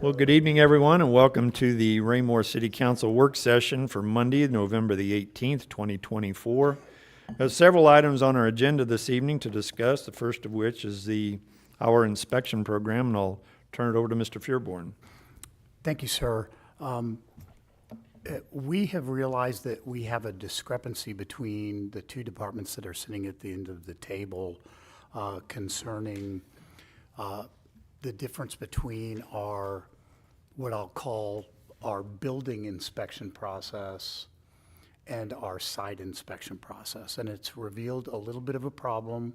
Well, good evening, everyone, and welcome to the Raymore City Council work session for Monday, November the 18th, 2024. There's several items on our agenda this evening to discuss, the first of which is our inspection program, and I'll turn it over to Mr. Fearborn. Thank you, sir. We have realized that we have a discrepancy between the two departments that are sitting at the end of the table concerning the difference between what I'll call our building inspection process and our site inspection process. And it's revealed a little bit of a problem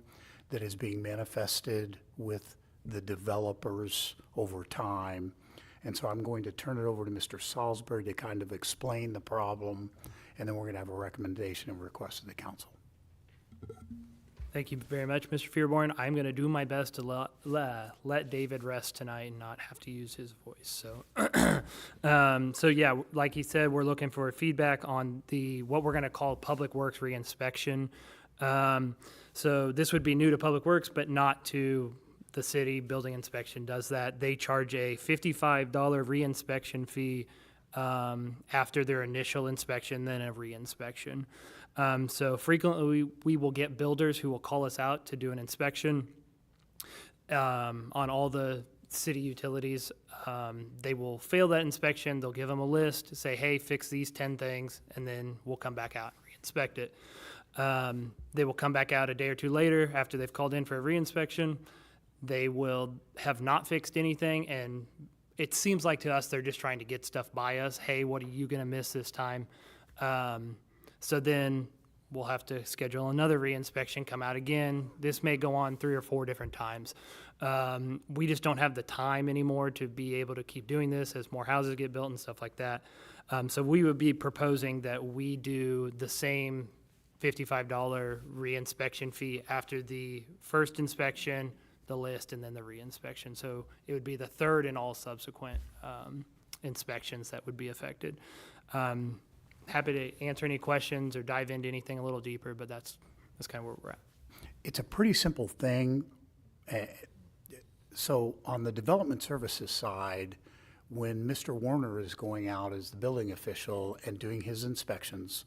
that is being manifested with the developers over time. And so I'm going to turn it over to Mr. Salisbury to kind of explain the problem, and then we're going to have a recommendation and request to the council. Thank you very much, Mr. Fearborn. I'm going to do my best to let David rest tonight and not have to use his voice. So, yeah, like he said, we're looking for feedback on what we're going to call Public Works reinspection. So this would be new to Public Works, but not to the city. Building inspection does that. They charge a $55 reinspection fee after their initial inspection, then a reinspection. So frequently we will get builders who will call us out to do an inspection on all the city utilities. They will fail that inspection. They'll give them a list, say, hey, fix these 10 things, and then we'll come back out and re-inspect it. They will come back out a day or two later after they've called in for a reinspection. They will have not fixed anything, and it seems like to us they're just trying to get stuff by us. Hey, what are you going to miss this time? So then we'll have to schedule another reinspection, come out again. This may go on 3 or 4 different times. We just don't have the time anymore to be able to keep doing this as more houses get built and stuff like that. So we would be proposing that we do the same $55 reinspection fee after the first inspection, the list, and then the reinspection. So it would be the third in all subsequent inspections that would be affected. Happy to answer any questions or dive into anything a little deeper, but that's kind of where we're at. It's a pretty simple thing. So on the development services side, when Mr. Warner is going out as the building official and doing his inspections,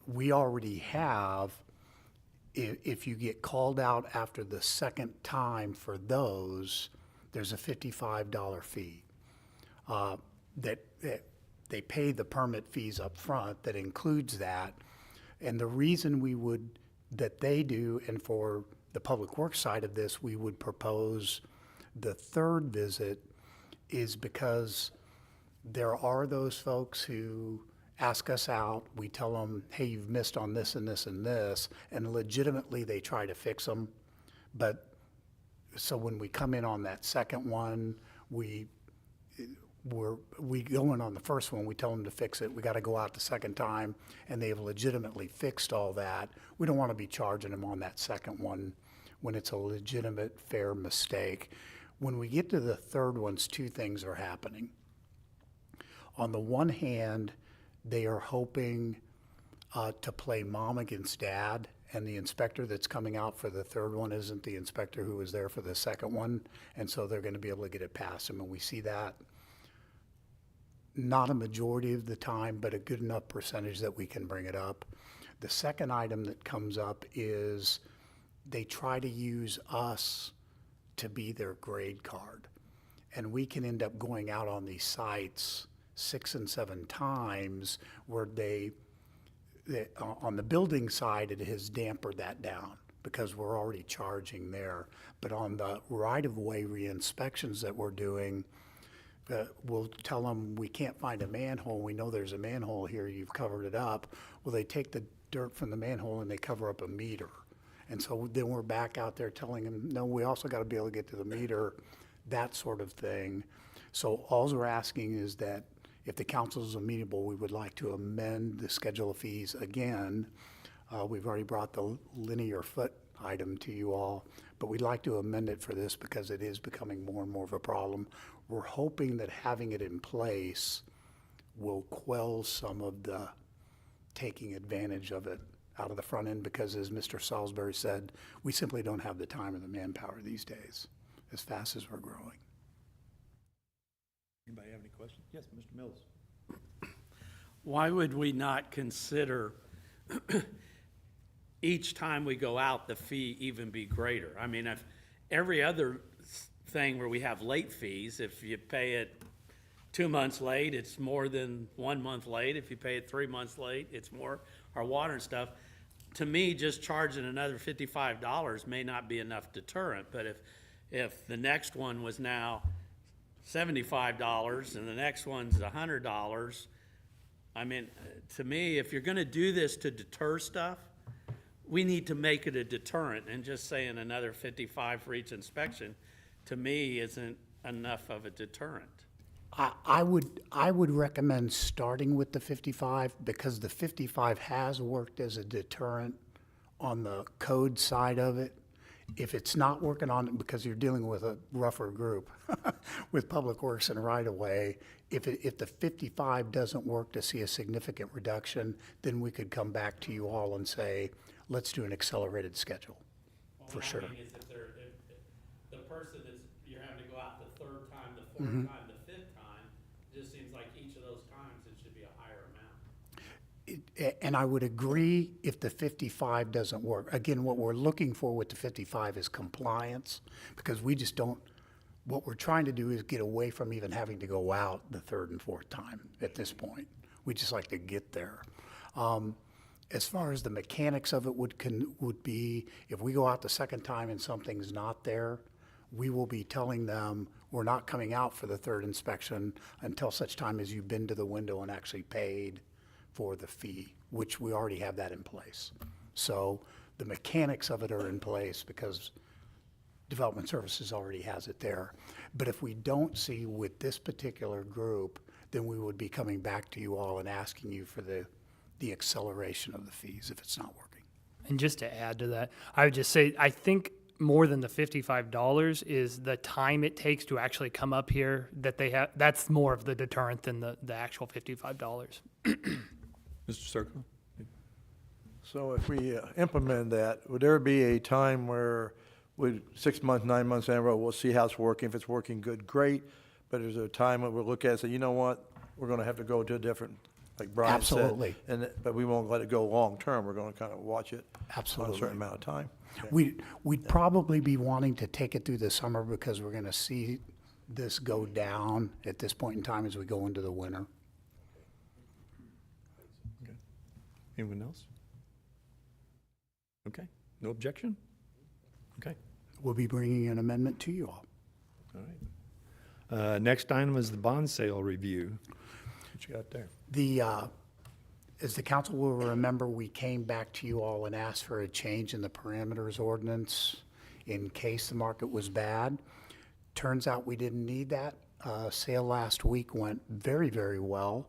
we already have, if you get called out after the second time for those, there's a $55 fee that they pay the permit fees up front that includes that. And the reason that they do, and for the public works side of this, we would propose the third visit is because there are those folks who ask us out, we tell them, hey, you've missed on this and this and this, and legitimately they try to fix them. But so when we come in on that second one, we go in on the first one, we tell them to fix it. We got to go out the second time, and they've legitimately fixed all that. We don't want to be charging them on that second one when it's a legitimate, fair mistake. When we get to the third ones, 2 things are happening. On the one hand, they are hoping to play mom against dad, and the inspector that's coming out for the third one isn't the inspector who was there for the second one, and so they're going to be able to get it past them, and we see that not a majority of the time, but a good enough percentage that we can bring it up. The second item that comes up is they try to use us to be their grade card. And we can end up going out on these sites 6 and 7 times where on the building side, it has dampened that down because we're already charging there. But on the right-of-way re-inspections that we're doing, we'll tell them we can't find a manhole. We know there's a manhole here. You've covered it up. Well, they take the dirt from the manhole and they cover up a meter. And so then we're back out there telling them, no, we also got to be able to get to the meter, that sort of thing. So all we're asking is that if the council is amenable, we would like to amend the schedule of fees again. We've already brought the linear foot item to you all, but we'd like to amend it for this because it is becoming more and more of a problem. We're hoping that having it in place will quell some of the taking advantage of it out of the front end because, as Mr. Salisbury said, we simply don't have the time or the manpower these days, as fast as we're growing. Anybody have any questions? Yes, Mr. Mills. Why would we not consider each time we go out, the fee even be greater? I mean, if every other thing where we have late fees, if you pay it 2 months late, it's more than 1 month late. If you pay it 3 months late, it's more, our water and stuff. To me, just charging another $55 may not be enough deterrent, but if the next one was now $75 and the next one's $100, I mean, to me, if you're gonna do this to deter stuff, we need to make it a deterrent, and just saying another 55 for each inspection, to me, isn't enough of a deterrent. I would recommend starting with the 55 because the 55 has worked as a deterrent on the code side of it. If it's not working on it because you're dealing with a rougher group with Public Works and right-of-way, if the 55 doesn't work to see a significant reduction, then we could come back to you all and say, let's do an accelerated schedule, for sure. What I mean is if the person that's, you're having to go out the third time, the fourth time, the fifth time, it just seems like each of those times it should be a higher amount. And I would agree if the 55 doesn't work. Again, what we're looking for with the 55 is compliance, because we just don't, what we're trying to do is get away from even having to go out the third and fourth time at this point. We just like to get there. As far as the mechanics of it would be, if we go out the second time and something's not there, we will be telling them we're not coming out for the third inspection until such time as you've been to the window and actually paid for the fee, which we already have that in place. So the mechanics of it are in place because Development Services already has it there. But if we don't see with this particular group, then we would be coming back to you all and asking you for the acceleration of the fees if it's not working. And just to add to that, I would just say, I think more than the $55 is the time it takes to actually come up here that they have. That's more of the deterrent than the actual $55. Mr. Circle? So if we implement that, would there be a time where with 6 months, 9 months down the road, we'll see how it's working? If it's working good, great. But is there a time when we'll look at it and say, you know what, we're going to have to go to a different, like Brian said. Absolutely. But we won't let it go long-term. We're going to kind of watch it on Absolutely. a certain amount of time. We'd probably be wanting to take it through the summer because we're gonna see this go down at this point in time as we go into the winter. Anyone else? Okay, no objection? Okay, We'll be bringing an amendment to you all. all right. Next item is the bond sale review. What you got there? As the council will remember, we came back to you all and asked for a change in the parameters ordinance in case the market was bad. Turns out we didn't need that. Sale last week went very, very well.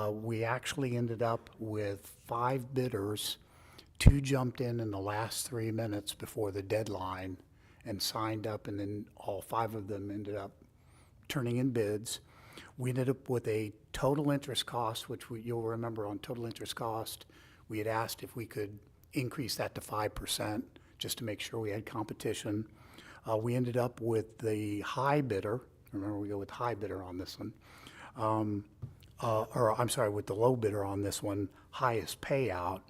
We actually ended up with 5 bidders. 2 jumped in the last 3 minutes before the deadline and signed up, and then all 5 of them ended up turning in bids. We ended up with a total interest cost, which you'll remember on total interest cost, we had asked if we could increase that to 5% just to make sure we had competition. We ended up with the high bidder. Remember, we go with high bidder on this one. Or I'm sorry, with the low bidder on this one, highest payout.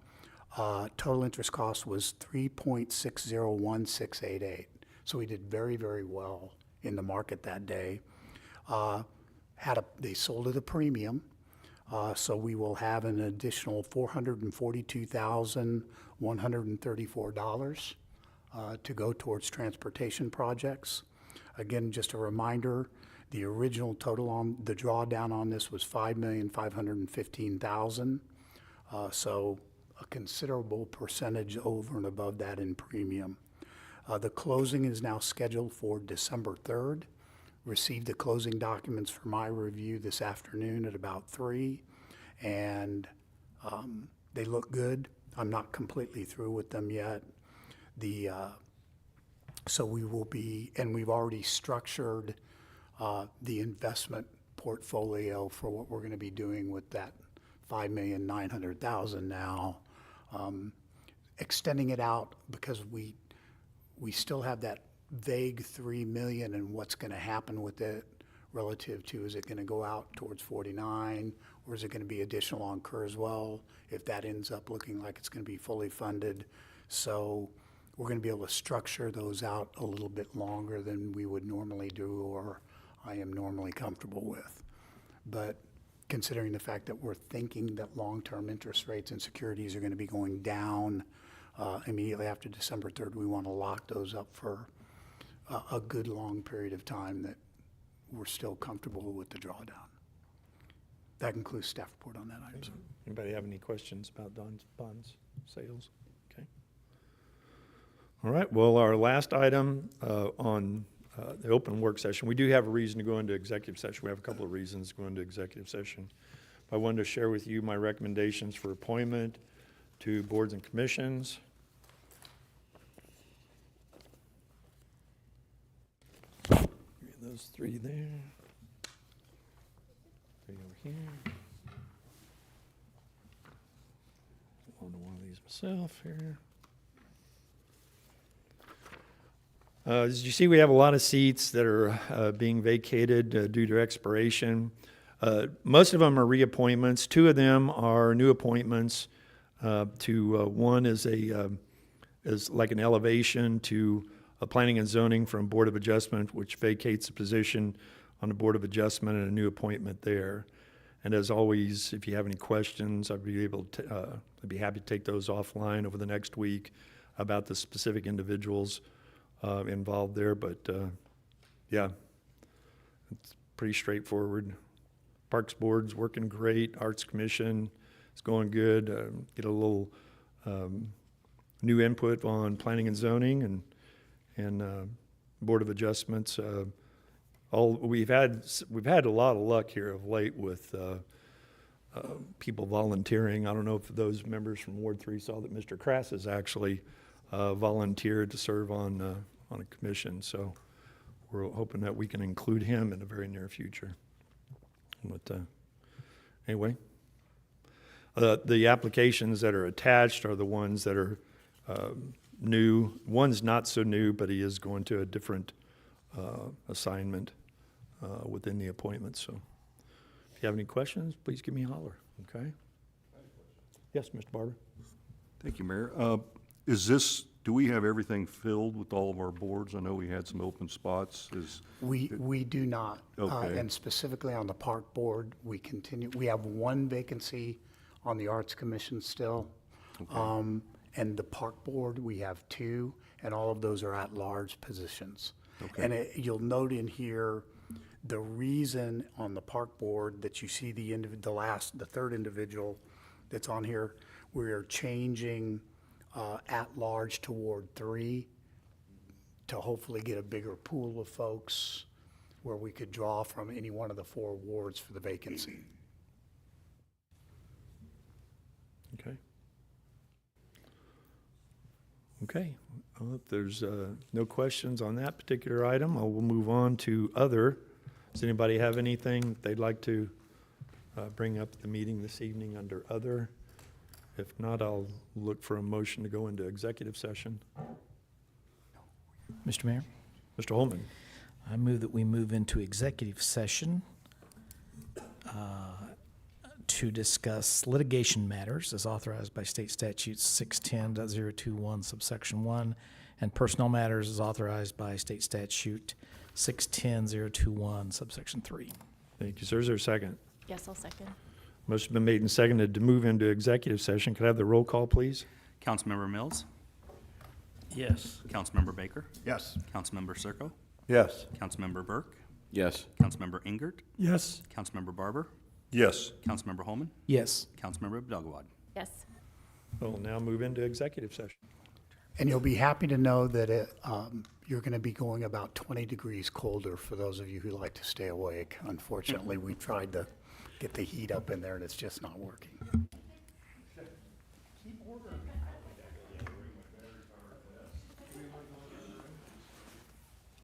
Total interest cost was 3.601688. So we did very, very well in the market that day. They sold at a premium, so we will have an additional $442,134 to go towards transportation projects. Again, just a reminder, the original total on the drawdown on this was $5,515,000, so a considerable percentage over and above that in premium. The closing is now scheduled for December 3rd. Received the closing documents for my review this afternoon at about 3, and they look good. I'm not completely through with them yet. So we will be, and we've already structured the investment portfolio for what we're going to be doing with that $5,900,000 now. extending it out because we still have that vague 3 million and what's going to happen with it relative to, is it going to go out towards 49, or is it going to be additional on Kurzweil if that ends up looking like it's going to be fully funded? So we're going to be able to structure those out a little bit longer than we would normally do, or I am normally comfortable with. But considering the fact that we're thinking that long-term interest rates and securities are going to be going down immediately after December 3rd, we want to lock those up for a good long period of time that we're still comfortable with the drawdown. That concludes staff report on that item, sir. Anybody have any questions about Don's bonds sales? Okay. All right, well, our last item on the open work session, we do have a reason to go into executive session. We have a couple of reasons to go into executive session. I wanted to share with you my recommendations for appointment to boards and commissions. Those three there. Three over here. On to one of these myself here. As you see, we have a lot of seats that are being vacated due to expiration. Most of them are reappointments. Two of them are new appointments. One is is like an elevation to planning and zoning from Board of Adjustment, which vacates the position on the Board of Adjustment, and a new appointment there. And as always, if you have any questions, I'd be happy to take those offline over the next week about the specific individuals involved there. But yeah, it's pretty straightforward. Parks Board's working great. Arts Commission is going good. Get a little new input on planning and zoning and Board of Adjustments. We've had a lot of luck here of late with people volunteering. I don't know if those members from Ward 3 saw that Mr. Crass has actually volunteered to serve on a commission. So we're hoping that we can include him in the very near future. But anyway, the applications that are attached are the ones that are new. One's not so new, but he is going to a different assignment within the appointment. So if you have any questions, please give me a holler, okay? Yes, Mr. Barber? Thank you, Mayor. Do we have everything filled with all of our boards? I know we had some open spots. We do not. Okay. And specifically on the Park Board, we have one vacancy on the Arts Commission still. And the Park Board, we have two, and all of those are at-large positions. Okay. And you'll note in here, the reason on the Park Board that you see the third individual that's on here, we are changing at-large to Ward 3 to hopefully get a bigger pool of folks where we could draw from any one of the 4 wards for the vacancy. Okay. Okay, well, if there's no questions on that particular item, I will move on to other. Does anybody have anything they'd like to bring up at the meeting this evening under other? If not, I'll look for a motion to go into executive session. Mr. Mayor, Mr. Holman, I move that we move into executive session to discuss litigation matters as authorized by state statute 610.021 subsection 1, and personnel matters as authorized by state statute 610.021 subsection 3. thank you, sir. Is there a second? Yes, I'll second. Motion been made and seconded to move into executive session. Could I have the roll call, please? Councilmember Mills, Yes. Councilmember Baker, Yes. Councilmember Circo, Yes. Councilmember Burke, Yes. Councilmember Engert, Yes. Councilmember Barber, Yes. Councilmember Holman, Yes. Councilmember Abdelgawad. Yes. We'll now move into executive session. And you'll be happy to know that you're going to be going about 20 degrees colder for those of you who like to stay awake. Unfortunately, we tried to get the heat up in there and it's just not working.